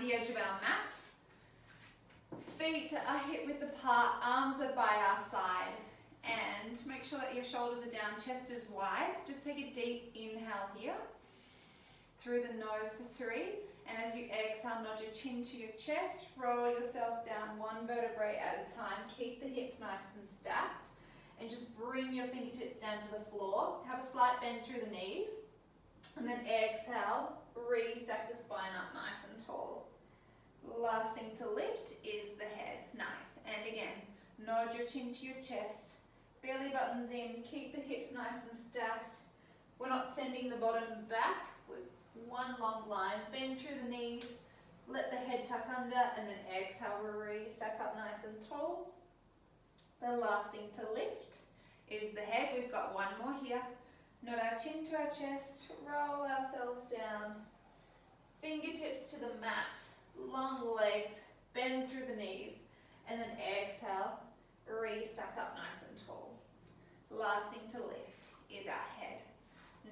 the edge of our mat. Feet are hip width apart, arms are by our side. And make sure that your shoulders are down, chest is wide. Just take a deep inhale here. Through the nose for 3. And as you exhale, nod your chin to your chest. Roll yourself down one vertebrae at a time. Keep the hips nice and stacked. And just bring your fingertips down to the floor. Have a slight bend through the knees. And then exhale, restack the spine up nice and tall. Last thing to lift is the head. Nice. And again, nod your chin to your chest. Belly buttons in. Keep the hips nice and stacked. We're not sending the bottom back. With one long line. Bend through the knees. Let the head tuck under. And then exhale, restack up nice and tall. The last thing to lift is the head. We've got one more here. Nod our chin to our chest. Roll ourselves down. Fingertips to the mat. Long legs. Bend through the knees. And then exhale. Restack up nice and tall. Last thing to lift is our head.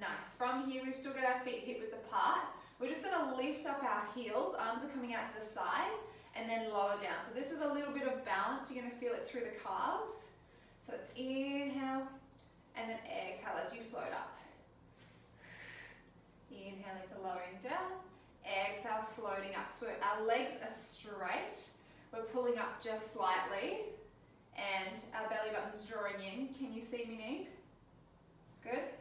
Nice. From here, we've still got our feet hip width apart. We're just going to lift up our heels. Arms are coming out to the side and then lower down. So this is a little bit of balance. You're going to feel it through the calves. So it's inhale and then exhale as you float up. Inhaling to lowering down. Exhale, floating up. So our legs are straight. We're pulling up just slightly. And our belly button's drawing in. Can you see me, Need? Good.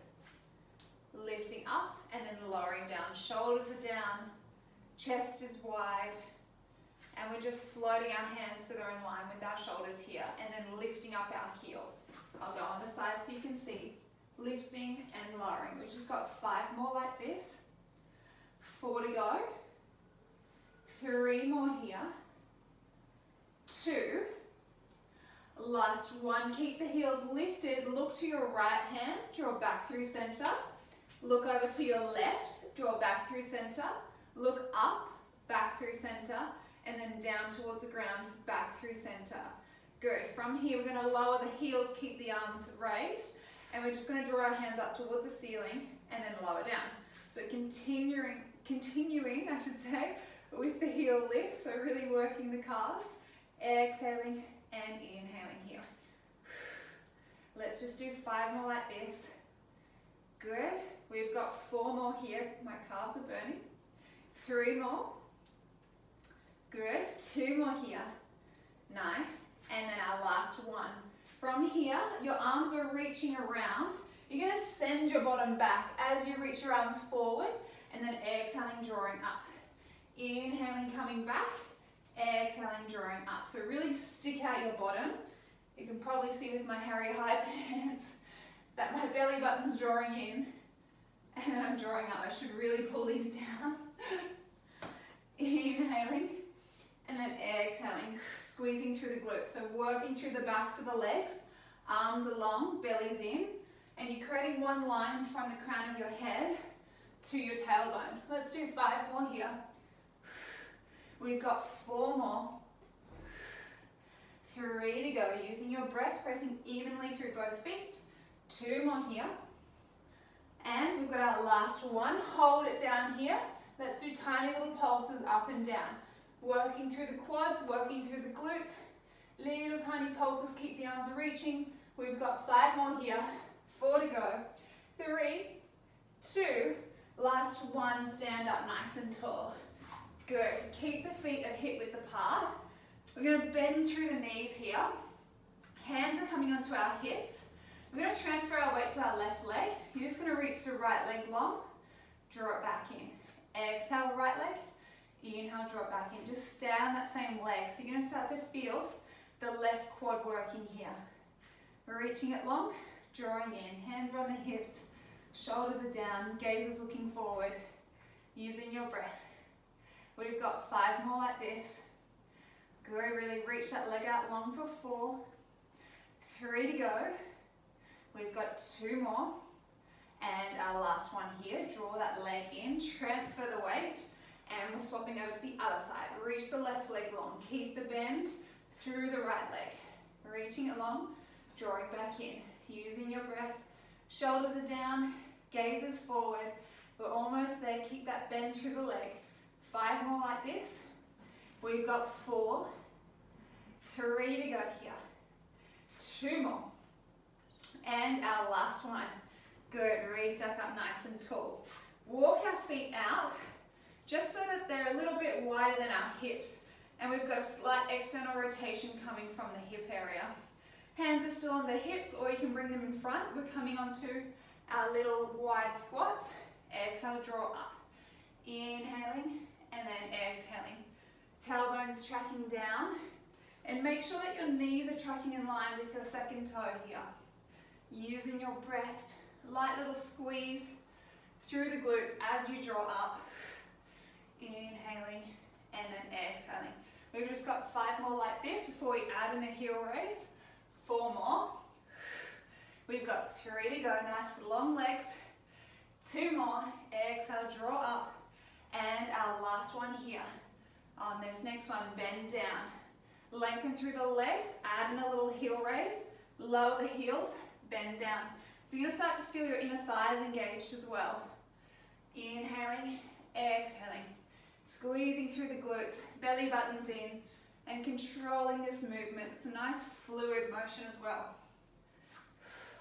Lifting up and then lowering down. Shoulders are down. Chest is wide. And we're just floating our hands so they're in line with our shoulders here. And then lifting up our heels. I'll go on the side so you can see. Lifting and lowering. We've just got 5 more like this. 4 to go. 3 more here. 2. Last 1. Keep the heels lifted. Look to your right hand. Draw back through center. Look over to your left. Draw back through center. Look up. Back through center. And then down towards the ground. Back through center. Good. From here, we're going to lower the heels. Keep the arms raised. And we're just going to draw our hands up towards the ceiling. And then lower down. So continuing, I should say, with the heel lift. So really working the calves. Exhaling and inhaling here. Let's just do 5 more like this. Good. We've got 4 more here. My calves are burning. 3 more. Good. 2 more here. Nice. And then our last 1. From here, your arms are reaching around. You're going to send your bottom back as you reach your arms forward and then exhaling, drawing up. Inhaling, coming back. Exhaling, drawing up. So really stick out your bottom. You can probably see with my hairy high pants that my belly button's drawing in and then I'm drawing up. I should really pull these down. Inhaling and then exhaling, squeezing through the glutes. So working through the backs of the legs, arms are long, belly's in, and you're creating one line from the crown of your head to your tailbone. Let's do 5 more here. We've got 4 more. 3 to go. Using your breath, pressing evenly through both feet. 2 more here. And we've got our last 1. Hold it down here. Let's do tiny little pulses up and down. Working through the quads, working through the glutes. Little tiny pulses, keep the arms reaching. We've got 5 more here. 4 to go. 3, 2, last 1, stand up nice and tall. Good. Keep the feet at hip width apart. We're going to bend through the knees here. Hands are coming onto our hips. We're going to transfer our weight to our left leg. You're just going to reach the right leg long. Draw it back in. Exhale, right leg. Inhale, drop back in. Just stay on that same leg. So you're going to start to feel the left quad working here. We're reaching it long, drawing in. Hands are on the hips. Shoulders are down. Gaze is looking forward. Using your breath. We've got 5 more like this. Good. Really reach that leg out long for 4. 3 to go. We've got 2 more. And our last one here. Draw that leg in. Transfer the weight. And we're swapping over to the other side. Reach the left leg long. Keep the bend through the right leg. Reaching it long. Drawing back in. Using your breath. Shoulders are down. Gaze is forward. We're almost there. Keep that bend through the leg. 5 more like this. We've got 4, 3 to go here. 2 more. And our last one. Good, re-stack up nice and tall. Walk our feet out, just so that they're a little bit wider than our hips. And we've got a slight external rotation coming from the hip area. Hands are still on the hips, or you can bring them in front. We're coming onto our little wide squats. Exhale, draw up. Inhaling, and then exhaling. Tailbones tracking down. And make sure that your knees are tracking in line with your second toe here. Using your breath, light little squeeze through the glutes as you draw up. Inhaling, and then exhaling. We've just got 5 more like this before we add in a heel raise. 4 more. We've got 3 to go, nice long legs. 2 more, exhale, draw up. And our last one here. On this next one, bend down. Lengthen through the legs, add in a little heel raise. Lower the heels, bend down. So you're going to start to feel your inner thighs engaged as well. Inhaling, exhaling. Squeezing through the glutes, belly buttons in, and controlling this movement. It's a nice fluid motion as well.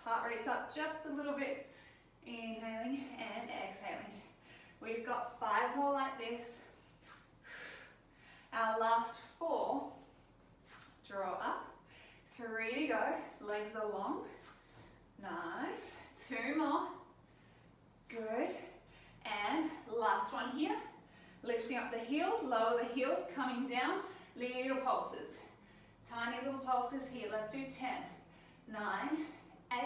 Heart rate's up just a little bit. Inhaling and exhaling. We've got 5 more like this. Our last 4. Draw up. 3 to go. Legs are long. Nice. 2 more. Good. And last one here. Lifting up the heels, lower the heels, coming down. Little pulses. Tiny little pulses here. Let's do 10, 9, 8,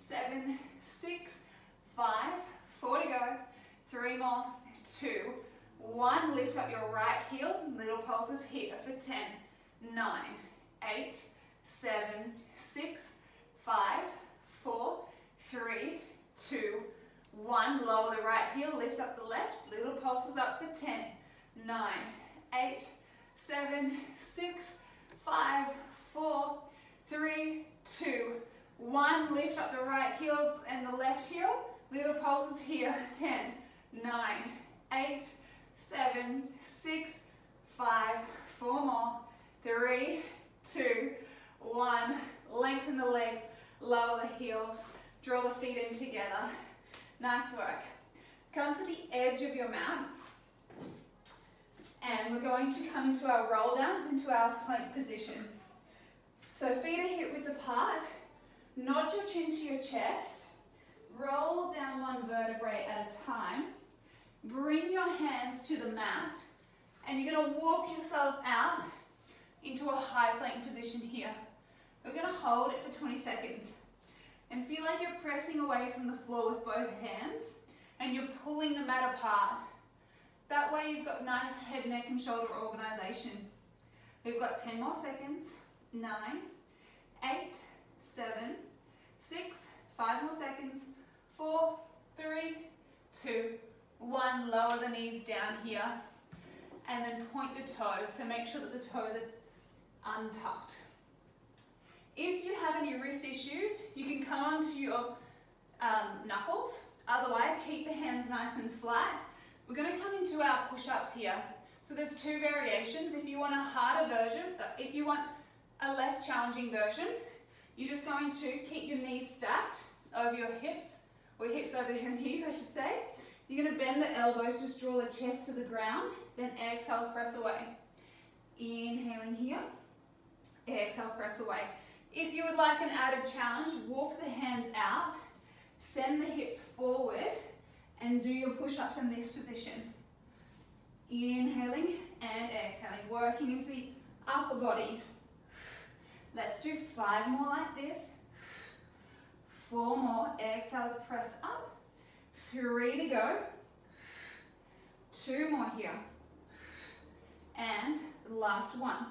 7, 6, 5, 4 to go. 3 more. 2, 1. Lift up your right heel. Little pulses here for 10, 9, 8, 7, 6, 5, 4, 3, 2, 1. Lower the right heel, lift up the left. Little pulses up for 10, 9, 8, 7, 6, 5, 4, 3, 2, 1. Lift up the right heel and the left heel. Little pulses here. 10, 9, 8, 7, 6, 5, 4 more. 3, 2, 1. Lengthen the legs, lower the heels, draw the feet in together. Nice work. Come to the edge of your mat. And we're going to come into our roll downs, into our plank position. So feet are hip width apart. Nod your chin to your chest. Roll down one vertebrae at a time. Bring your hands to the mat. And you're going to walk yourself out into a high plank position here. We're going to hold it for 20 seconds. And feel like you're pressing away from the floor with both hands. And you're pulling the mat apart. That way you've got nice head, neck and shoulder organisation. We've got 10 more seconds. 9, 8, 7, 6, 5 more seconds. 4, 3, 2, 1. Lower the knees down here. And then point the toes. So make sure that the toes are untucked. If you have any wrist issues, you can come onto your knuckles. Otherwise, keep the hands nice and flat. We're going to come into our push-ups here. So there's 2 variations. If you want a harder version, if you want a less challenging version, you're just going to keep your knees stacked over your hips, or your hips over your knees, I should say. You're going to bend the elbows, just draw the chest to the ground, then exhale, press away. Inhaling here, exhale, press away. If you would like an added challenge, walk the hands out, send the hips forward, and do your push-ups in this position. Inhaling and exhaling, working into the upper body. Let's do 5 more like this. 4 more, exhale, press up. 3 to go. 2 more here. And last one.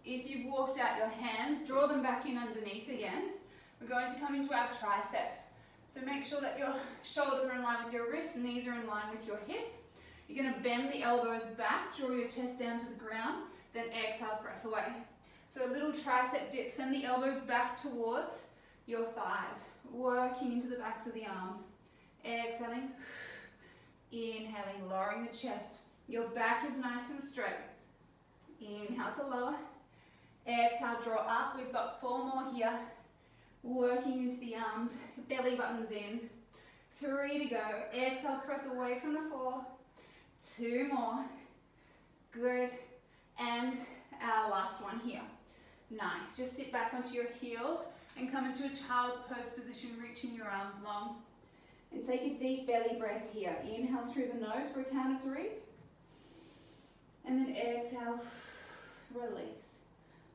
If you've walked out your hands, draw them back in underneath again. We're going to come into our triceps. So make sure that your shoulders are in line with your wrists, knees are in line with your hips. You're going to bend the elbows back, draw your chest down to the ground, then exhale, press away. So a little tricep dip, send the elbows back towards your thighs, working into the backs of the arms. Exhaling, inhaling, lowering the chest, Your back is nice and straight. Inhale to lower. Exhale, draw up. We've got 4 more here. Working into the arms, belly buttons in. 3 to go. Exhale, press away from the floor. 2 more. Good. And our last one here. Nice. Just sit back onto your heels and come into a child's pose position, reaching your arms long. And take a deep belly breath here. Inhale through the nose for a count of 3. And then exhale, release.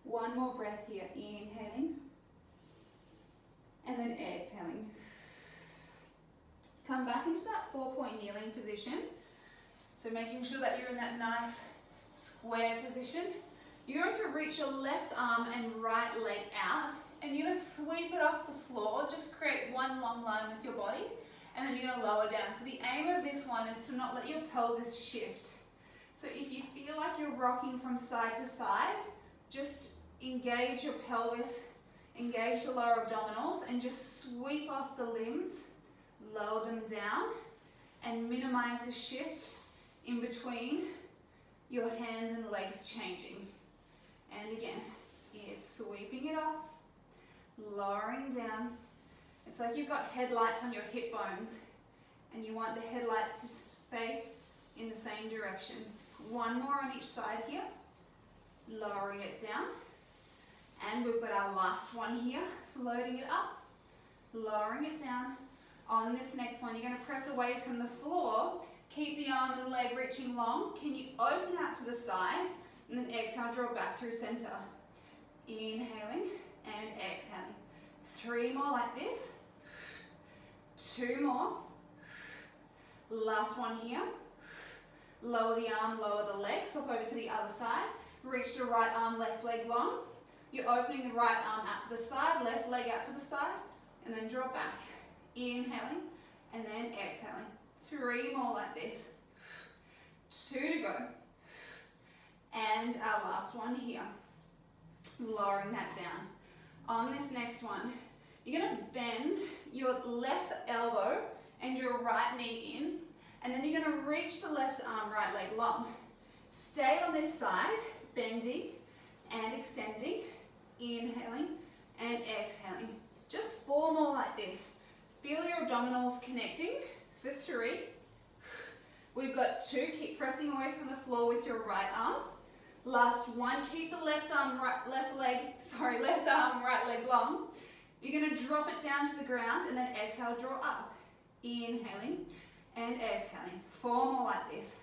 1 more breath here. Inhaling. And then exhaling. Come back into that 4-point kneeling position. So making sure that you're in that nice square position. You're going to reach your left arm and right leg out, and you're going to sweep it off the floor. Just create one long line with your body, and then you're going to lower down. So the aim of this one is to not let your pelvis shift. So if you feel like you're rocking from side to side, just engage your pelvis, engage the lower abdominals, and just sweep off the limbs, lower them down, and minimize the shift in between your hands and legs changing. And again, it's sweeping it off, lowering down. It's like you've got headlights on your hip bones, and you want the headlights to just face in the same direction. 1 more on each side here, lowering it down. And we've got our last one here, floating it up, lowering it down. On this next one, you're going to press away from the floor. Keep the arm and leg reaching long. Can you open out to the side? And then exhale, draw back through center. Inhaling and exhaling. 3 more like this. 2 more. Last one here. Lower the arm, lower the leg. Swap over to the other side. Reach the right arm, left leg long. You're opening the right arm out to the side, left leg out to the side, and then draw back. Inhaling and then exhaling. 3 more like this. 2 to go. And our last one here. Lowering that down. On this next one, you're going to bend your left elbow and your right knee in, and then you're going to reach the left arm, right leg long. Stay on this side, bending and extending, inhaling and exhaling. Just 4 more like this. Feel your abdominals connecting for 3. We've got 2, keep pressing away from the floor with your right arm. Last one, keep the left arm, right leg long. You're going to drop it down to the ground and then exhale, draw up. Inhaling and exhaling. 4 more like this.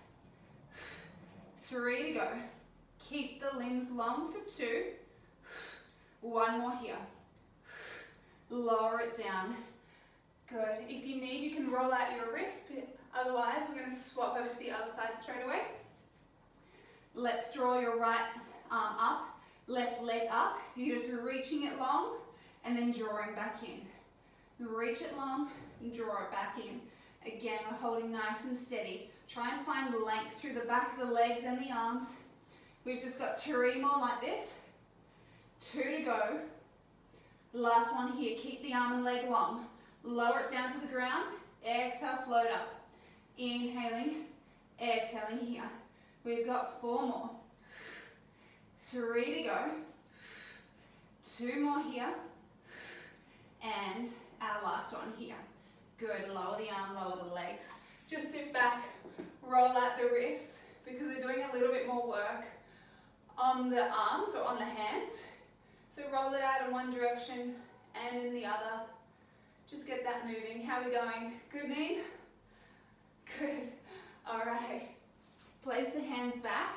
3 to go. Keep the limbs long for 2. 1 more here. Lower it down. Good. If you need, you can roll out your wrist. Otherwise, we're going to swap over to the other side straight away. Let's draw your right arm up, left leg up. You're just reaching it long and then drawing back in. Reach it long and draw it back in. Again, we're holding nice and steady. Try and find length through the back of the legs and the arms. We've just got 3 more like this. 2 to go. Last one here. Keep the arm and leg long. Lower it down to the ground. Exhale, float up. Inhaling, exhaling here. We've got 4 more. 3 to go. 2 more here. And our last one here. Good. Lower the arm, lower the legs. Just sit back, roll out the wrists, because we're doing a little bit more work on the arms or on the hands. So roll it out in one direction and in the other. Just get that moving. How are we going? Good knee? Good. All right. Place the hands back.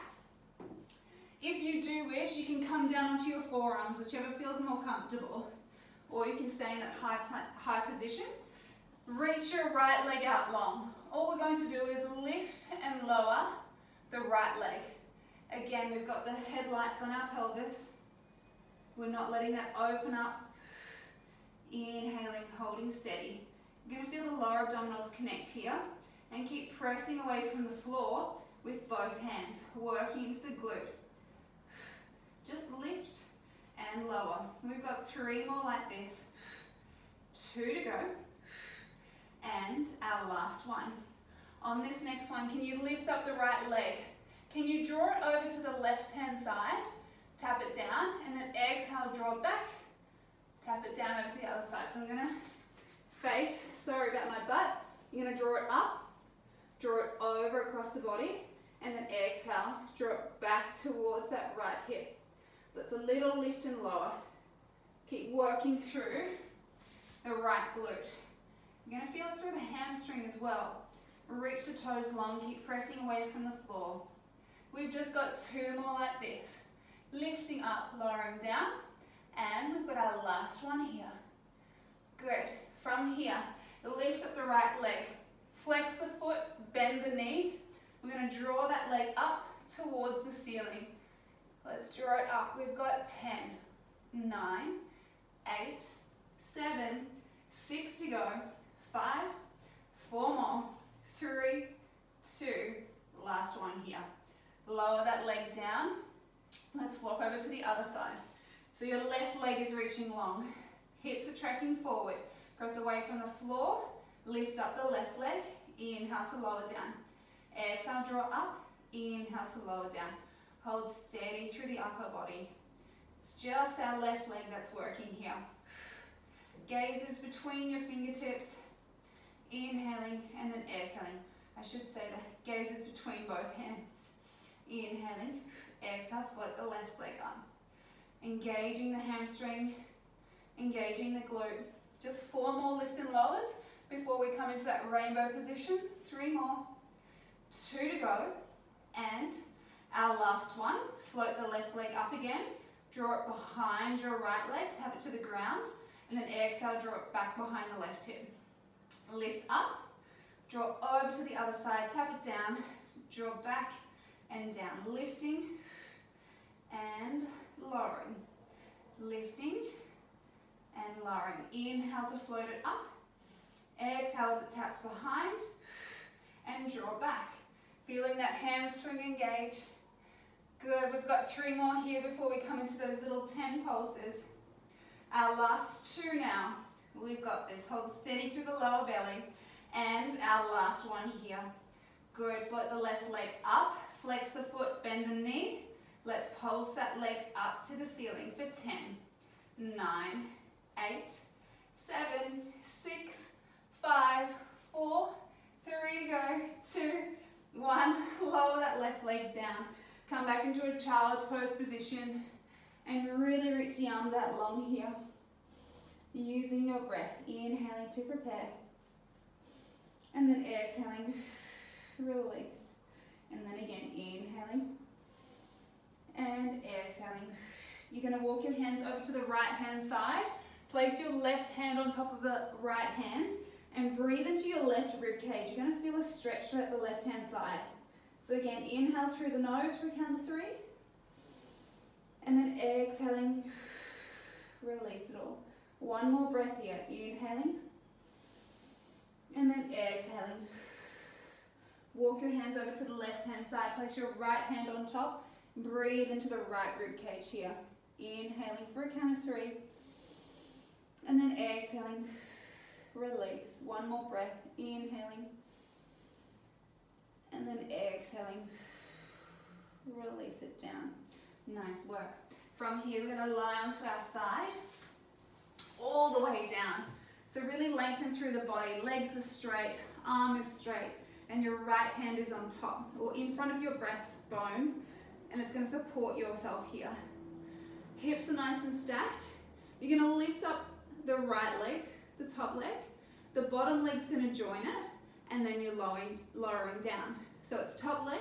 If you do wish, you can come down onto your forearms, whichever feels more comfortable. Or you can stay in that high position. Reach your right leg out long. All we're going to do is lift and lower the right leg. Again, we've got the headlights on our pelvis. We're not letting that open up. Inhaling, holding steady. You're going to feel the lower abdominals connect here and keep pressing away from the floor with both hands, working into the glute. Just lift and lower. We've got 3 more like this. 2 to go. And our last one. On this next one, can you lift up the right leg? Can you draw it over to the left-hand side, tap it down, and then exhale, draw it back, tap it down over to the other side. So I'm gonna face, sorry about my butt, you're gonna draw it up, draw it over across the body, and then exhale, draw it back towards that right hip. So it's a little lift and lower. Keep working through the right glute. You're gonna feel it through the hamstring as well. Reach the toes long, keep pressing away from the floor. We've just got 2 more like this. Lifting up, lowering down, and we've got our last one here. Good. From here, lift up the right leg. Flex the foot, bend the knee. We're going to draw that leg up towards the ceiling. Let's draw it up. We've got 10, 9, 8, 7, 6 to go. 5, 4 more. 3, 2, last one here. Lower that leg down. Let's swap over to the other side. So your left leg is reaching long. Hips are tracking forward. Press away from the floor. Lift up the left leg. Inhale to lower down. Exhale, draw up. Inhale to lower down. Hold steady through the upper body. It's just our left leg that's working here. Gaze is between your fingertips. Inhaling and then exhaling. I should say the gaze is between both hands. Inhaling, exhale, float the left leg up. Engaging the hamstring, engaging the glute. Just 4 more lift and lowers before we come into that rainbow position. 3 more, 2 to go. And our last one, float the left leg up again. Draw it behind your right leg, tap it to the ground. And then exhale, draw it back behind the left hip. Lift up, draw over to the other side, tap it down, draw back and down, lifting and lowering, lifting and lowering. Inhale to float it up, exhale as it taps behind and draw back. Feeling that hamstring engage. Good, we've got 3 more here before we come into those little 10 pulses. Our last 2 now. We've got this. Hold steady through the lower belly. And our last one here. Good. Float the left leg up. Flex the foot. Bend the knee. Let's pulse that leg up to the ceiling for 10, 9, 8, 7, 6, 5, 4, 3 to go, 2, 1. Lower that left leg down. Come back into a child's pose position. And really reach the arms out long here. Using your breath, inhaling to prepare, and then exhaling, release, and then again inhaling, and exhaling. You're going to walk your hands over to the right hand side, place your left hand on top of the right hand, and breathe into your left rib cage. You're going to feel a stretch throughout the left hand side. So again, inhale through the nose for a count of 3, and then exhaling, release it all. 1 more breath here, inhaling, and then exhaling. Walk your hands over to the left hand side, place your right hand on top, breathe into the right rib cage here. Inhaling for a count of 3, and then exhaling, release. 1 more breath, inhaling, and then exhaling, release it down. Nice work. From here, we're going to lie onto our side, all the way down. So really lengthen through the body. Legs are straight, arm is straight, and your right hand is on top or in front of your breastbone, and it's going to support yourself here. Hips are nice and stacked. You're going to lift up the right leg, the top leg. The bottom leg's going to join it, and then you're lowering down. So it's top leg,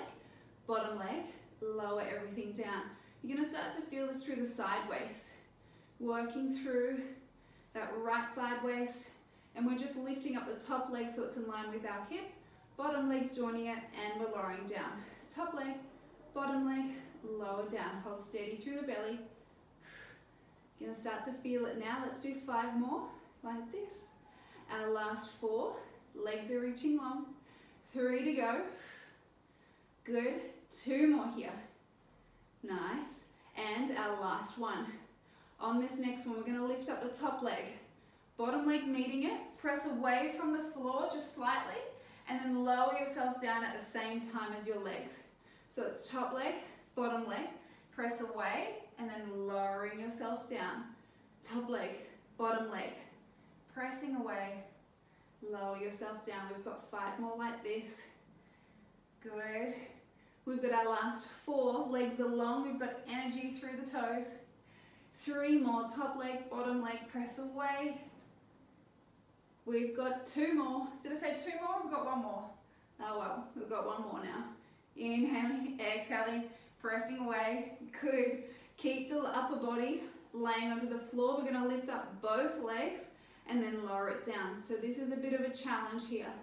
bottom leg, lower everything down. You're going to start to feel this through the side waist, working through that right side waist, and we're just lifting up the top leg so it's in line with our hip, bottom leg's joining it, and we're lowering down. Top leg, bottom leg, lower down. Hold steady through the belly. You're going to start to feel it now. Let's do 5 more, like this. Our last 4, legs are reaching long. 3 to go. Good. 2 more here. Nice. And our last one. On this next one, we're going to lift up the top leg. Bottom leg's meeting it. Press away from the floor just slightly. and then lower yourself down at the same time as your legs. So it's top leg, bottom leg, press away, and then lowering yourself down. Top leg, bottom leg, pressing away, lower yourself down. We've got 5 more like this. Good. We've got our last 4, legs are long, we've got energy through the toes. 3 more, top leg, bottom leg, press away. We've got 2 more. Did I say 2 more? We've got 1 more. Oh well, we've got 1 more now. Inhaling, exhaling, pressing away. Good. Keep the upper body laying onto the floor. We're going to lift up both legs and then lower it down. So this is a bit of a challenge here.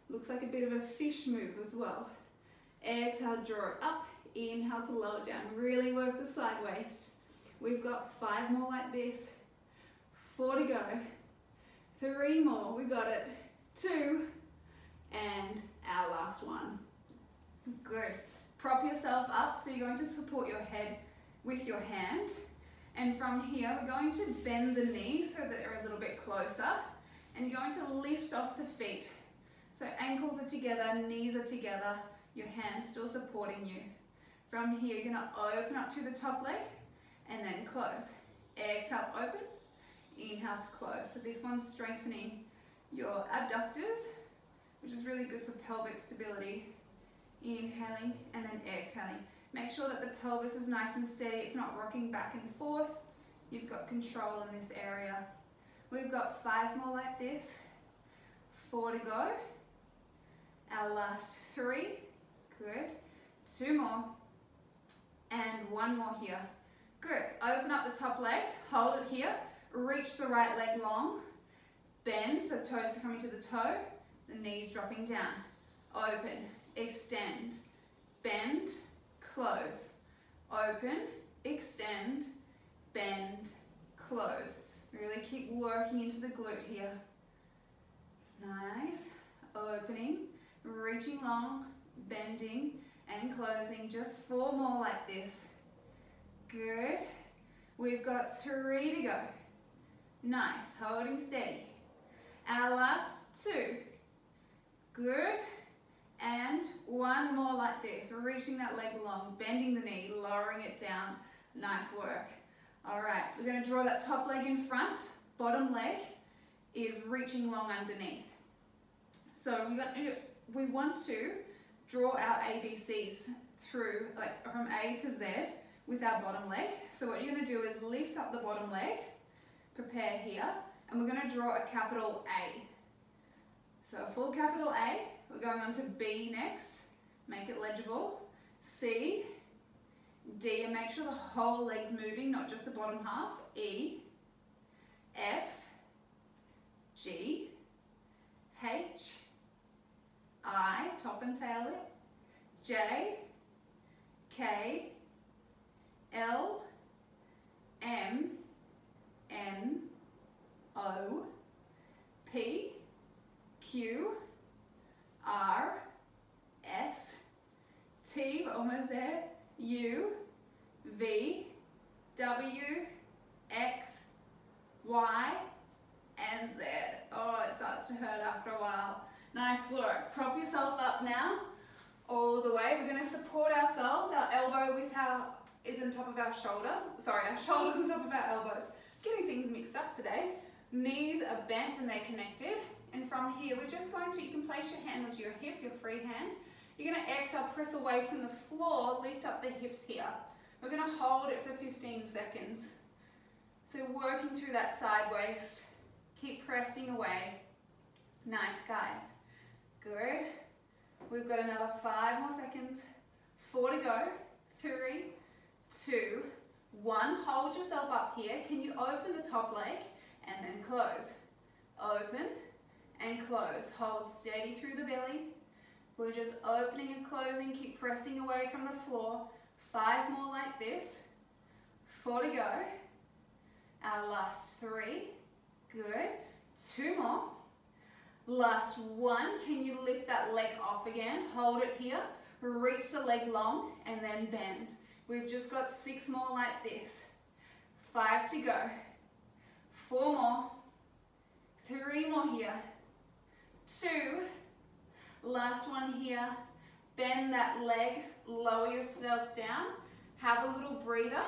Looks like a bit of a fish move as well. Exhale, draw it up. Inhale to lower down. Really work the side waist. We've got 5 more like this. 4 to go. 3 more. We got it. 2. And our last one. Good. Prop yourself up. So you're going to support your head with your hand. And from here, we're going to bend the knees so that they're a little bit closer. And you're going to lift off the feet. So ankles are together, knees are together. Your hands still supporting you. From here, you're going to open up through the top leg and then close. Exhale, open. Inhale to close. So this one's strengthening your abductors, which is really good for pelvic stability. Inhaling and then exhaling. Make sure that the pelvis is nice and steady. It's not rocking back and forth. You've got control in this area. We've got 5 more like this. 4 to go. Our last 3. Good. 2 more. And 1 more here. Good. Open up the top leg. Hold it here. Reach the right leg long. Bend, so toes are coming to the toe. The knees dropping down. Open. Extend. Bend. Close. Open. Extend. Bend. Close. Really keep working into the glute here. Nice. Opening. Reaching long. Bending. And closing. Just 4 more like this. Good. We've got 3 to go. Nice. Holding steady. Our last 2. Good. And 1 more like this. Reaching that leg long. Bending the knee. Lowering it down. Nice work. Alright. We're going to draw that top leg in front. Bottom leg is reaching long underneath. So we want to draw our ABCs through, like from A to Z with our bottom leg. So what you're going to do is lift up the bottom leg, prepare here, and we're going to draw a capital A. So a full capital A, we're going on to B next, make it legible, C, D, and make sure the whole leg's moving, not just the bottom half, E, F, G, H, I, top and tail it, J, K, L, M, N, O, P, Q, R, S, T, we're almost there, U, V, W, X, Y, and Z. Oh, it starts to hurt after a while. Nice work. Prop yourself up now, all the way. We're going to support ourselves. Our elbow is on top of our shoulder. Sorry, our shoulder's on top of our elbows. Getting things mixed up today. Knees are bent and they're connected. And from here, we're just going to, you can place your hand onto your hip, your free hand. You're going to exhale, press away from the floor, lift up the hips here. We're going to hold it for 15 seconds. So working through that side waist. Keep pressing away. Nice, guys. Good. We've got another 5 more seconds. 4 to go. 3, 2, 1. Hold yourself up here. Can you open the top leg and then close? Open and close. Hold steady through the belly. We're just opening and closing. Keep pressing away from the floor. 5 more like this. 4 to go. Our last 3. Good. 2 more. Last 1. Can you lift that leg off again? Hold it here. Reach the leg long and then bend. We've just got 6 more like this. 5 to go. 4 more. 3 more here. 2. Last one here. Bend that leg, lower yourself down. Have a little breather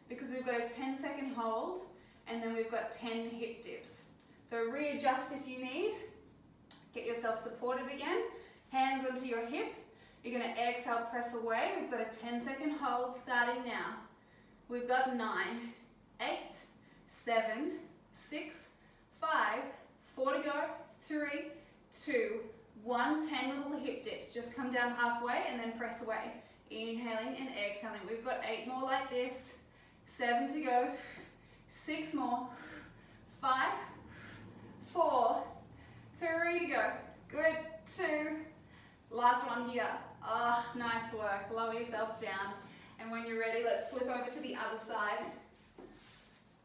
because we've got a 10-second hold and then we've got 10 hip dips. So readjust if you need. Get yourself supported again. Hands onto your hip. You're going to exhale, press away. We've got a 10-second hold starting now. We've got 9, 8, 7, 6, 5, 4 to go, 3, 2, 1. 10 little hip dips. Just come down halfway and then press away. Inhaling and exhaling. We've got 8 more like this. 7 to go. 6 more. 5, 4, 3 to go. Good. 2. Last one here. Oh, nice work. Lower yourself down. And when you're ready, let's flip over to the other side.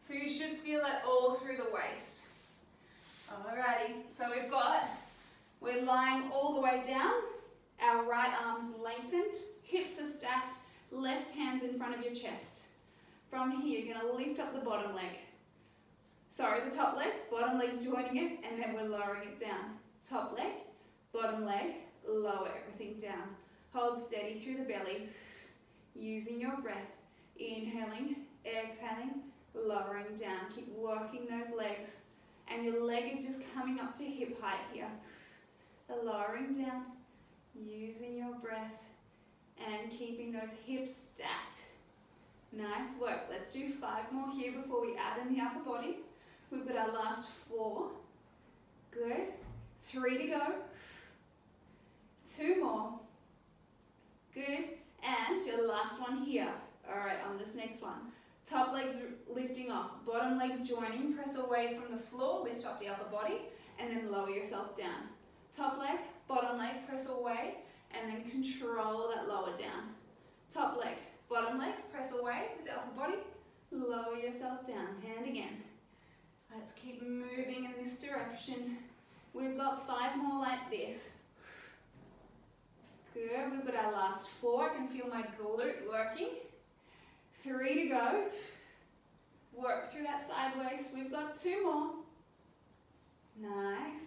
So you should feel that all through the waist. Alrighty. So we're lying all the way down. Our right arm's lengthened. Hips are stacked. Left hand's in front of your chest. From here, you're going to lift up the bottom leg. Sorry, the top leg. Bottom leg's joining it, and then we're lowering it down. Top leg, bottom leg, lower everything down. Hold steady through the belly, using your breath. Inhaling, exhaling, lowering down. Keep working those legs. And your leg is just coming up to hip height here. The lowering down, using your breath, and keeping those hips stacked. Nice work. Let's do 5 more here before we add in the upper body. We've got our last 4. Good. 3 to go. 2 more. Good. And your last one here. Alright, on this next one. Top legs lifting off. Bottom legs joining. Press away from the floor. Lift up the upper body. And then lower yourself down. Top leg, bottom leg, press away. And then control that lower down. Top leg, bottom leg, press away with the upper body. Lower yourself down. Hand again. Let's keep moving in this direction. We've got 5 more like this. Good. We've got our last 4. I can feel my glute working. 3 to go. Work through that side waist. We've got 2 more. Nice.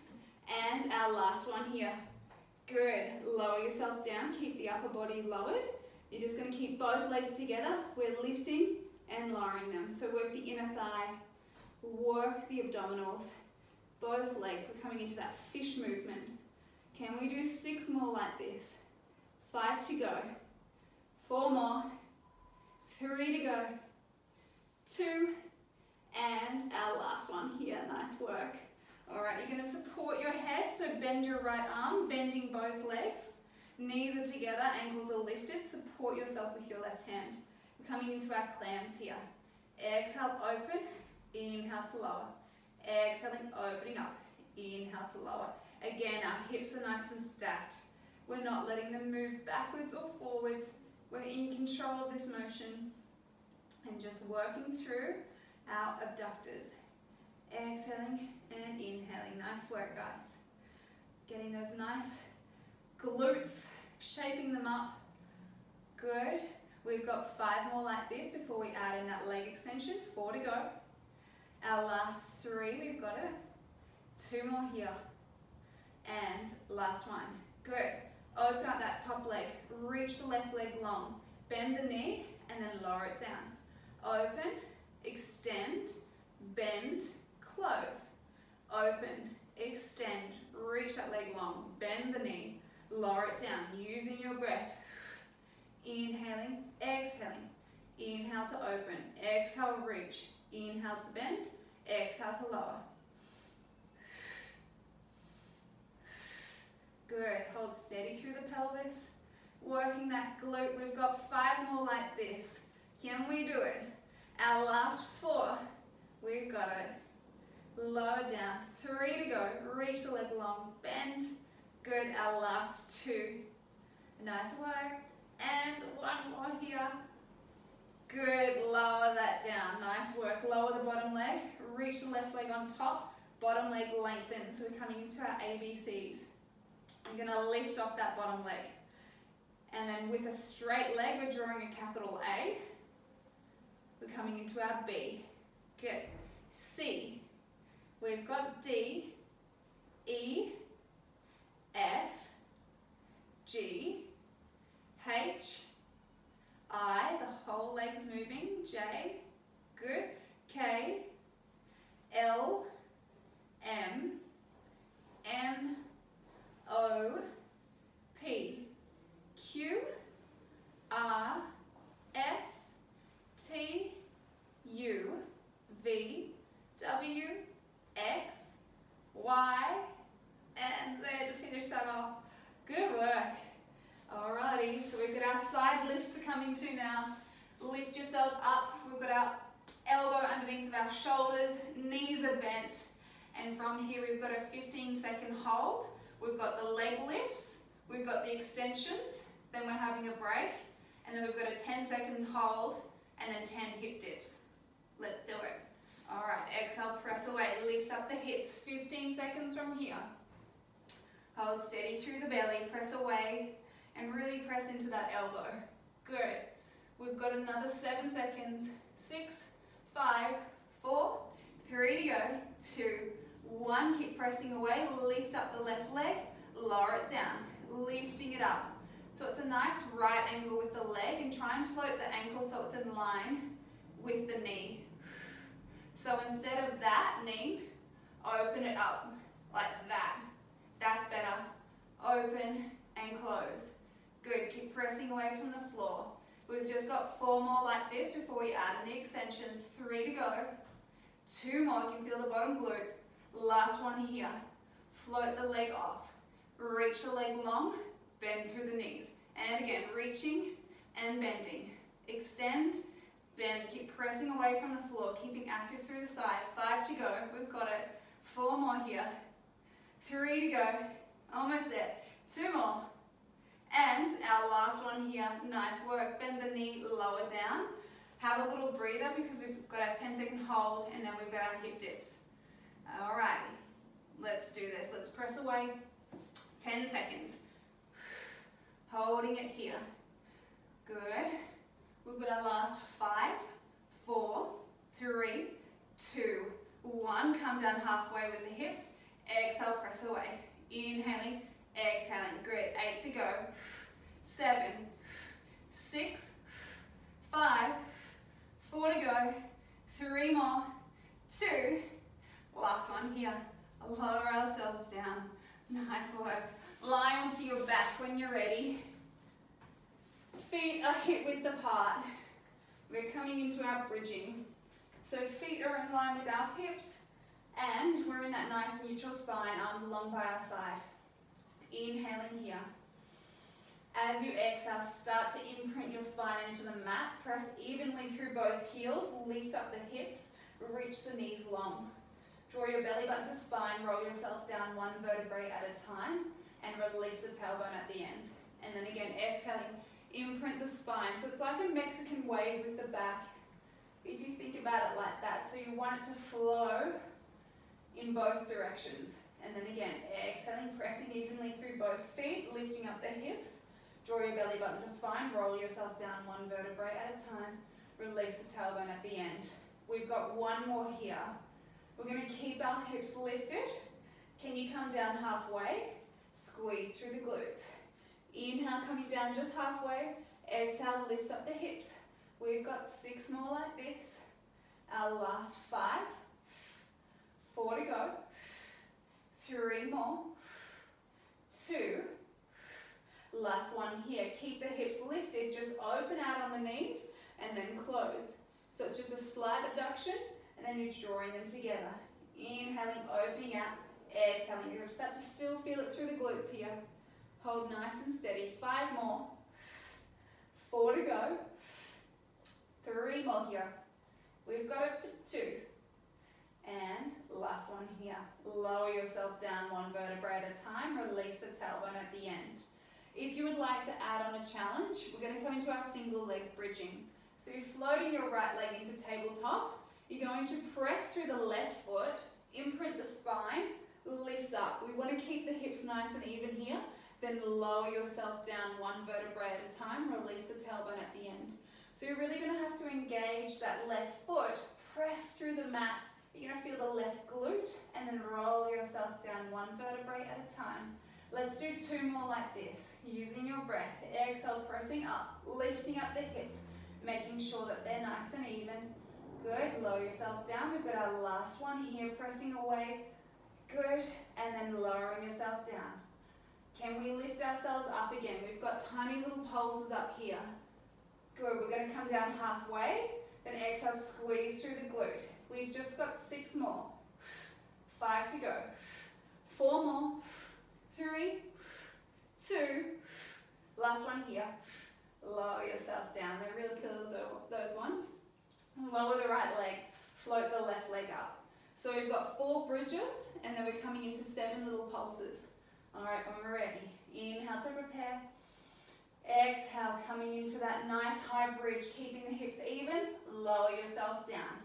And our last one here. Good. Lower yourself down. Keep the upper body lowered. You're just going to keep both legs together. We're lifting and lowering them. So work the inner thigh. Work the abdominals. Both legs. We're coming into that fish movement. Can we do 6 more like this? 5 to go. 4 more. 3 to go. 2. And our last one here. Nice work. Alright, you're going to support your head. So bend your right arm, bending both legs. Knees are together, ankles are lifted. Support yourself with your left hand. We're coming into our clams here. Exhale, open. Inhale to lower. Exhaling, opening up. Inhale to lower. Again, our hips are nice and stacked. We're not letting them move backwards or forwards. We're in control of this motion. And just working through our abductors. Exhaling and inhaling. Nice work, guys. Getting those nice glutes, shaping them up. Good. We've got 5 more like this before we add in that leg extension. 4 to go. Our last 3, we've got it. 2 more here. And last one. Good. Open up that top leg. Reach the left leg long. Bend the knee and then lower it down. Open, extend, bend, close. Open, extend, reach that leg long. Bend the knee, lower it down. Using your breath. Inhaling, exhaling. Inhale to open. Exhale, reach. Inhale to bend. Exhale to lower. Good. Hold steady through the pelvis. Working that glute. We've got 5 more like this. Can we do it? Our last 4. We've got it. Lower down. 3 to go. Reach the leg long. Bend. Good. Our last 2. Nice work. And 1 more here. Good. Lower that down. Nice work. Lower the bottom leg. Reach the left leg on top. Bottom leg lengthen. So we're coming into our ABCs. I'm going to lift off that bottom leg. And then with a straight leg, we're drawing a capital A. We're coming into our B. Good. C. We've got D, E, F, G, H, I, the whole leg's moving, J, good, K, L, M, N, O, P, Q, R, S, T, U, V, W, X, Y, and Z to finish that off. Good work. Alrighty, so we've got our side lifts coming to now. Lift yourself up. We've got our elbow underneath of our shoulders, knees are bent, and from here we've got a 15-second hold. We've got the leg lifts, we've got the extensions, then we're having a break, and then we've got a 10-second hold, and then 10 hip dips. Let's do it. Alright, exhale, press away, lift up the hips, 15 seconds from here. Hold steady through the belly, press away, and really press into that elbow. Good. We've got another 7 seconds. 6, 5, 4, 3 to go. 2, 1. Keep pressing away. Lift up the left leg. Lower it down. Lifting it up. So it's a nice right angle with the leg, and try and float the ankle so it's in line with the knee. So instead of that knee, open it up like that. That's better. Open and close. Good. Keep pressing away from the floor. We've just got 4 more like this before we add in the extensions. 3 to go. 2 more. You can feel the bottom glute. Last one here. Float the leg off. Reach the leg long. Bend through the knees. And again, reaching and bending. Extend, bend. Keep pressing away from the floor. Keeping active through the side. 5 to go. We've got it. 4 more here. 3 to go. Almost there. 2 more. And our last one here. Nice work. Bend the knee, lower down. Have a little breather because we've got our 10-second hold, and then we've got our hip dips. Alrighty. Let's do this. Let's press away. 10 seconds. Holding it here. Good. We've got our last 5, 4, 3, 2, 1. Come down halfway with the hips. Exhale, press away. Inhaling, exhaling. Great. 8 to go. 7, 6, 5, 4 to go. 3 more. 2. Last one here. Lower ourselves down. Nice work. Lie onto your back when you're ready. Feet are hip width apart. We're coming into our bridging. So feet are in line with our hips, and we're in that nice neutral spine, arms along by our side. Inhaling here. As you exhale, start to imprint your spine into the mat. Press evenly through both heels. Lift up the hips. Reach the knees long. Draw your belly button to spine. Roll yourself down 1 vertebrae at a time, and release the tailbone at the end. And then again, exhaling, imprint the spine. So it's like a Mexican wave with the back, if you think about it like that. So you want it to flow in both directions. And then again, exhaling, pressing evenly through both feet, lifting up the hips. Draw your belly button to spine, roll yourself down 1 vertebrae at a time. Release the tailbone at the end. We've got 1 more here. We're going to keep our hips lifted. Can you come down halfway? Squeeze through the glutes. Inhale, coming down just halfway. Exhale, lift up the hips. We've got 6 more like this. Our last 5. 4 to go. 3 more. 2. Last one here. Keep the hips lifted. Just open out on the knees and then close. So it's just a slight abduction, and then you're drawing them together. Inhaling, opening out. Exhaling. You're going to start to still feel it through the glutes here. Hold nice and steady. 5 more. 4 to go. 3 more here. We've got it for 2. And last one here. Lower yourself down 1 vertebrae at a time. Release the tailbone at the end. If you would like to add on a challenge, we're going to come into our single leg bridging. So you're floating your right leg into tabletop. You're going to press through the left foot, imprint the spine, lift up. We want to keep the hips nice and even here. Then lower yourself down 1 vertebrae at a time. Release the tailbone at the end. So you're really going to have to engage that left foot. Press through the mat. You're going to feel the left glute, and then roll yourself down 1 vertebrae at a time. Let's do 2 more like this, using your breath. Exhale, pressing up, lifting up the hips, making sure that they're nice and even. Good, lower yourself down. We've got our last one here, pressing away. Good, and then lowering yourself down. Can we lift ourselves up again? We've got tiny little pulses up here. Good, we're going to come down halfway, then exhale, squeeze through the glute. We've just got 6 more. 5 to go. 4 more. 3, 2, last one here. Lower yourself down. They're real killers, those ones. Lower the right leg, float the left leg up. So we've got 4 bridges, and then we're coming into 7 little pulses. All right, when we're ready, inhale to prepare. Exhale, coming into that nice high bridge, keeping the hips even. Lower yourself down.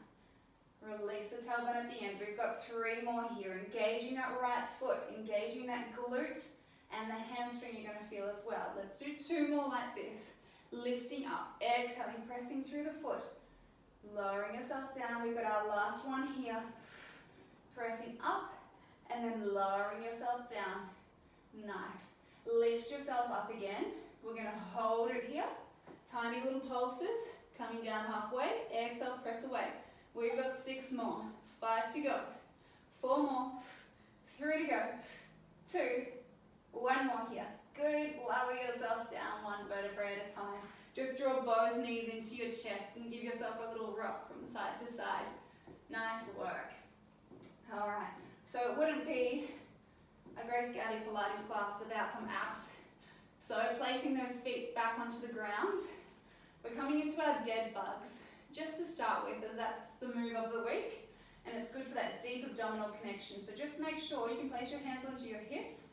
Release the tailbone at the end. We've got 3 more here. Engaging that right foot, engaging that glute, and the hamstring you're going to feel as well. Let's do 2 more like this. Lifting up, exhaling, pressing through the foot. Lowering yourself down. We've got our last one here. Pressing up, and then lowering yourself down. Nice. Lift yourself up again. We're going to hold it here. Tiny little pulses. Coming down halfway. Exhale, press away. We've got 6 more. 5 to go. 4 more. 3 to go. 2. 1 more here. Good. Lower yourself down 1 vertebrae at a time. Just draw both knees into your chest and give yourself a little rock from side to side. Nice work. All right. So it wouldn't be a Grace Gowdy Pilates class without some abs. So placing those feet back onto the ground. We're coming into our dead bugs. Just to start with, as that's the move of the week, and it's good for that deep abdominal connection. So just make sure you can place your hands onto your hips.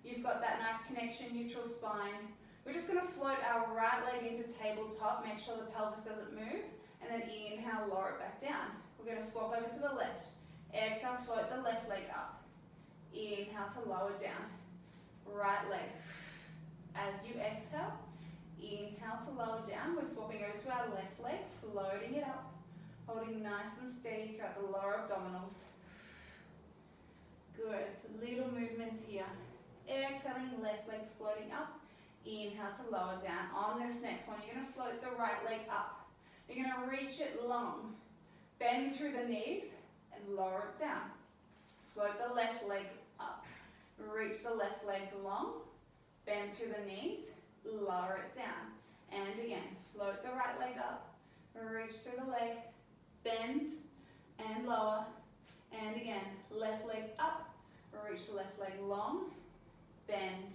You've got that nice connection, neutral spine. We're just going to float our right leg into tabletop, make sure the pelvis doesn't move, and then inhale, lower it back down. We're going to swap over to the left. Exhale, float the left leg up. Inhale to lower down. Right leg. As you exhale, inhale to lower down. We're swapping over to our left leg, floating it up, holding nice and steady throughout the lower abdominals. Good, so little movements here. Exhaling, left leg's floating up. Inhale to lower down. On this next one, you're going to float the right leg up. You're going to reach it long. Bend through the knees and lower it down. Float the left leg up. Reach the left leg long. Bend through the knees. Lower it down. And again, float the right leg up. Reach through the leg. Bend and lower. And again, left leg's up. Reach the left leg long. Bend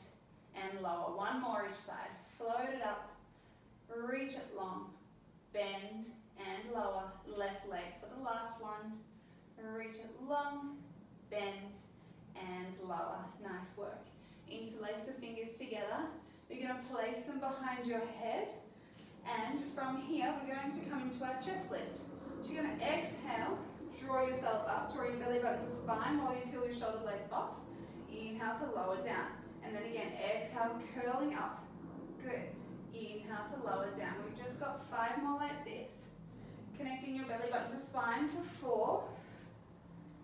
and lower. 1 more each side. Float it up. Reach it long. Bend and lower. Left leg for the last one. Reach it long. Bend and lower. Nice work. Interlace the fingers together. We're going to place them behind your head. And from here, we're going to come into our chest lift. So you're going to exhale. Draw yourself up. Draw your belly button to spine while you peel your shoulder blades off. Inhale to lower down. And then again, exhale, curling up. Good. Inhale to lower down. We've just got 5 more like this. Connecting your belly button to spine for 4.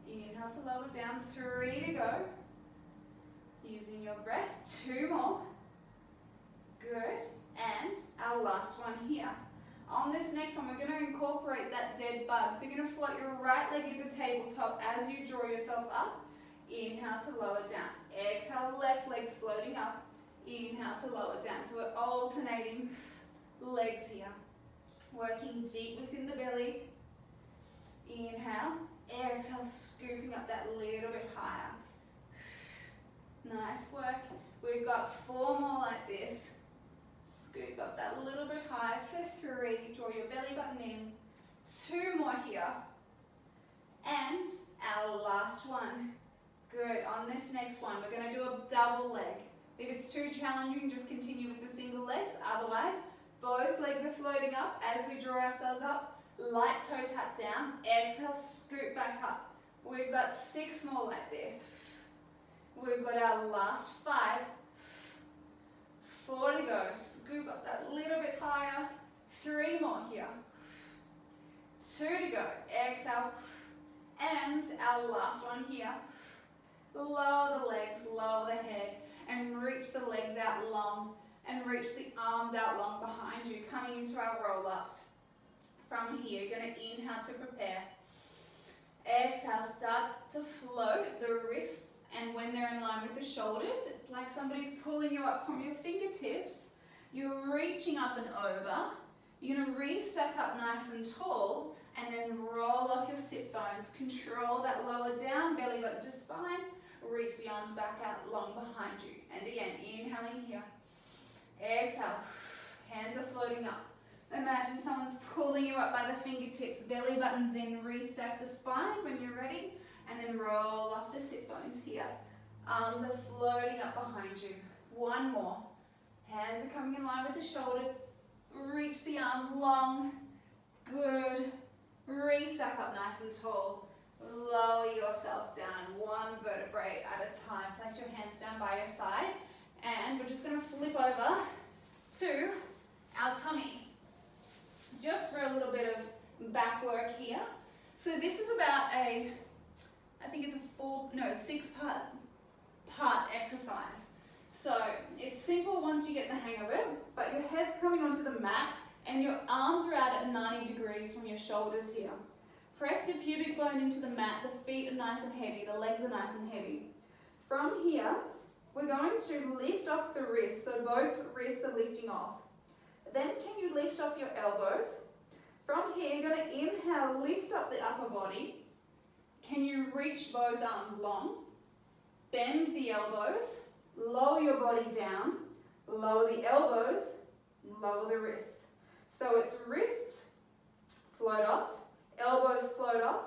Inhale to lower down. 3 to go. Using your breath. 2 more. Good. And our last one here. On this next one, we're going to incorporate that dead bug. So you're going to float your right leg into tabletop as you draw yourself up. Inhale to lower down. Exhale, left leg's floating up. Inhale to lower down. So we're alternating legs here. Working deep within the belly. Inhale. Exhale, scooping up that little bit higher. Nice work. We've got 4 more like this. Scoop up that little bit higher for 3. Draw your belly button in. 2 more here. And our last one. Good. On this next one, we're going to do a double leg. If it's too challenging, just continue with the single legs. Otherwise, both legs are floating up as we draw ourselves up. Light toe tap down. Exhale, scoop back up. We've got 6 more like this. We've got our last 5. 4 to go. Scoop up that little bit higher. 3 more here. 2 to go. Exhale. And our last one here. Lower the legs, lower the head. and reach the legs out long and reach the arms out long behind you, coming into our roll-ups. From here, you're going to inhale to prepare. Exhale, start to float the wrists, and when they're in line with the shoulders, it's like somebody's pulling you up from your fingertips. You're reaching up and over. You're going to re-stack up nice and tall, and then roll off your sit bones. Control that lower down, belly button to spine. Reach the arms back out long behind you. And again, inhaling here. Exhale, hands are floating up. Imagine someone's pulling you up by the fingertips, belly buttons in, restack the spine when you're ready, and then roll off the sit bones here. Arms are floating up behind you. One more. Hands are coming in line with the shoulder. Reach the arms long. Good. Restack up nice and tall. Lower yourself down, one vertebrae at a time. Place your hands down by your side, and we're just going to flip over to our tummy. Just for a little bit of back work here. So this is about I think it's a 6 part exercise. So it's simple once you get the hang of it, but your head's coming onto the mat and your arms are out at 90 degrees from your shoulders here. Press the pubic bone into the mat, the feet are nice and heavy, the legs are nice and heavy. From here, we're going to lift off the wrists, so both wrists are lifting off. Then can you lift off your elbows? From here, you're going to inhale, lift up the upper body. Can you reach both arms long? Bend the elbows, lower your body down, lower the elbows, lower the wrists. So it's wrists, float off, elbows float off,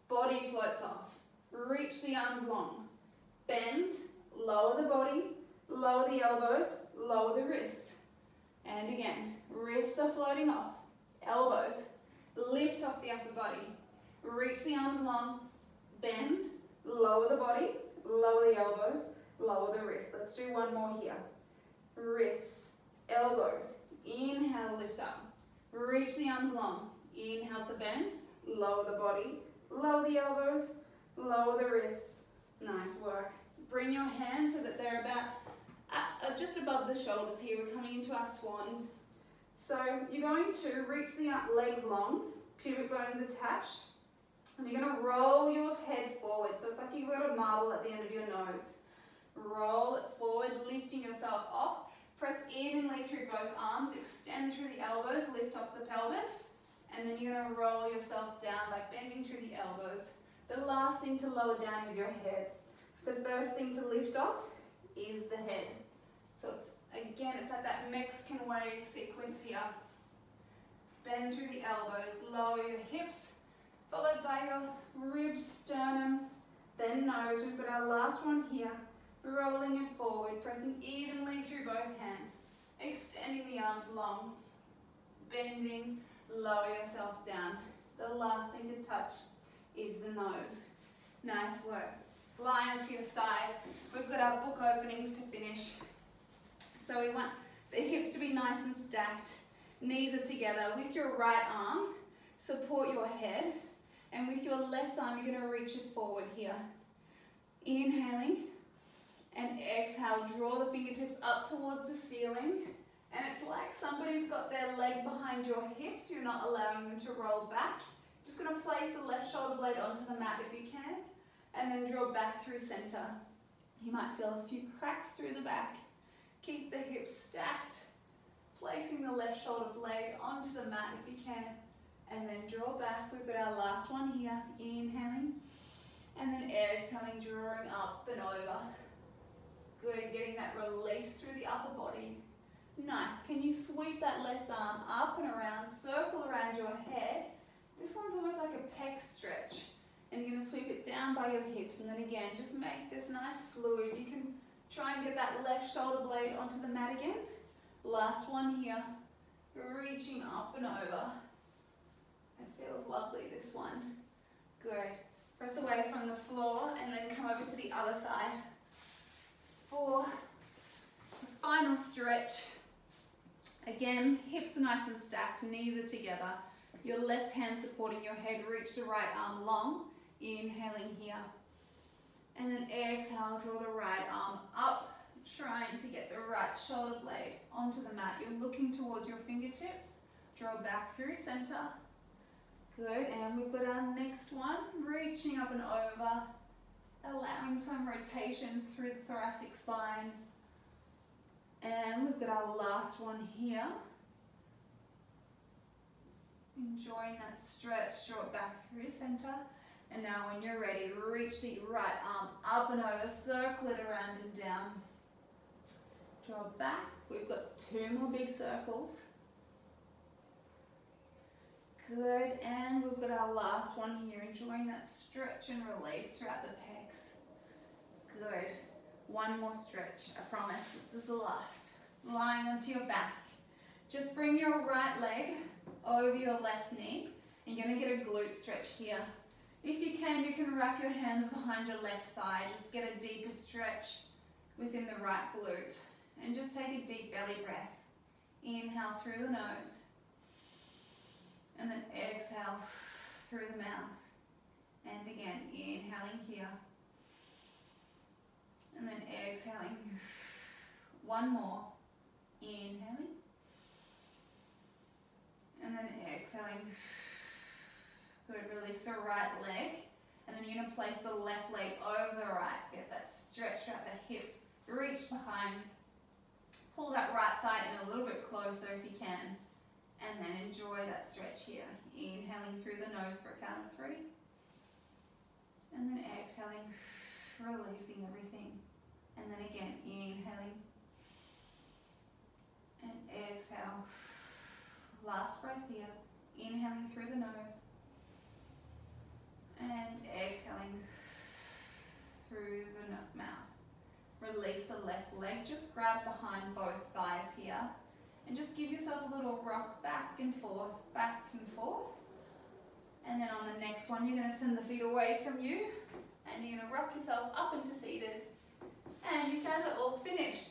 body floats off. Reach the arms long. Bend, lower the body, lower the elbows, lower the wrists. And again, wrists are floating off, elbows, lift off the upper body, reach the arms long, bend, lower the body, lower the elbows, lower the wrists. Let's do one more here. Wrists, elbows, inhale, lift up, reach the arms long, inhale to bend, lower the body, lower the elbows, lower the wrists. Nice work. Bring your hands so that they're about just above the shoulders here. We're coming into our swan. So you're going to reach the legs long, pubic bones attached, and you're going to roll your head forward. So it's like you've got a marble at the end of your nose. Roll it forward, lifting yourself off. Press evenly through both arms, extend through the elbows, lift off the pelvis, and then you're going to roll yourself down by bending through the elbows. The last thing to lower down is your head. The first thing to lift off is the head. So it's like that Mexican wave sequence here. Bend through the elbows, lower your hips, followed by your ribs, sternum, then nose. We've got our last one here. Rolling it forward, pressing evenly through both hands, extending the arms long, bending, lower yourself down. The last thing to touch is the nose. Nice work. Lie onto your side. We've got our book openings to finish. So we want the hips to be nice and stacked. Knees are together. With your right arm, support your head. And with your left arm, you're going to reach it forward here. Inhaling. And exhale, draw the fingertips up towards the ceiling. And it's like somebody's got their leg behind your hips. You're not allowing them to roll back. Just going to place the left shoulder blade onto the mat if you can. And then draw back through center. You might feel a few cracks through the back. Keep the hips stacked. Placing the left shoulder blade onto the mat if you can. And then draw back. We've got our last one here. Inhaling. And then exhaling, drawing up and over. Good, getting that release through the upper body. Nice. Can you sweep that left arm up and around, circle around your head? This one's almost like a pec stretch. And you're going to sweep it down by your hips. And then again, just make this nice fluid. You can try and get that left shoulder blade onto the mat again. Last one here. Reaching up and over. It feels lovely, this one. Good. Press away from the floor and then come over to the other side. For the final stretch. Again, hips are nice and stacked, knees are together. Your left hand supporting your head, reach the right arm long. Inhaling here. And then exhale, draw the right arm up, trying to get the right shoulder blade onto the mat. You're looking towards your fingertips. Draw back through center. Good, and we've got our next one, reaching up and over, allowing some rotation through the thoracic spine. And we've got our last one here. Enjoying that stretch, draw it back through center. And now when you're ready, reach the right arm up and over, circle it around and down. Draw back. We've got 2 more big circles. Good, and we've got our last one here, enjoying that stretch and release throughout the pecs. Good. One more stretch, I promise, this is the last. Lying onto your back. Just bring your right leg over your left knee, and you're going to get a glute stretch here. If you can wrap your hands behind your left thigh, just get a deeper stretch within the right glute. And just take a deep belly breath. Inhale through the nose. And then exhale through the mouth. And again, inhaling here. And then exhaling. One more. Inhaling. And then exhaling. Good, release the right leg. And then you're going to place the left leg over the right. Get that stretch out the hip. Reach behind. Pull that right thigh in a little bit closer if you can. And then enjoy that stretch here. Inhaling through the nose for a count of 3. And then exhaling, releasing everything. And then again, inhaling. And exhale. Last breath here. Inhaling through the nose. And exhaling through the mouth. Release the left leg. Just grab behind both thighs here. And just give yourself a little rock back and forth, back and forth. And then on the next one, you're going to send the feet away from you. And you're going to rock yourself up into seated. And you guys are all finished.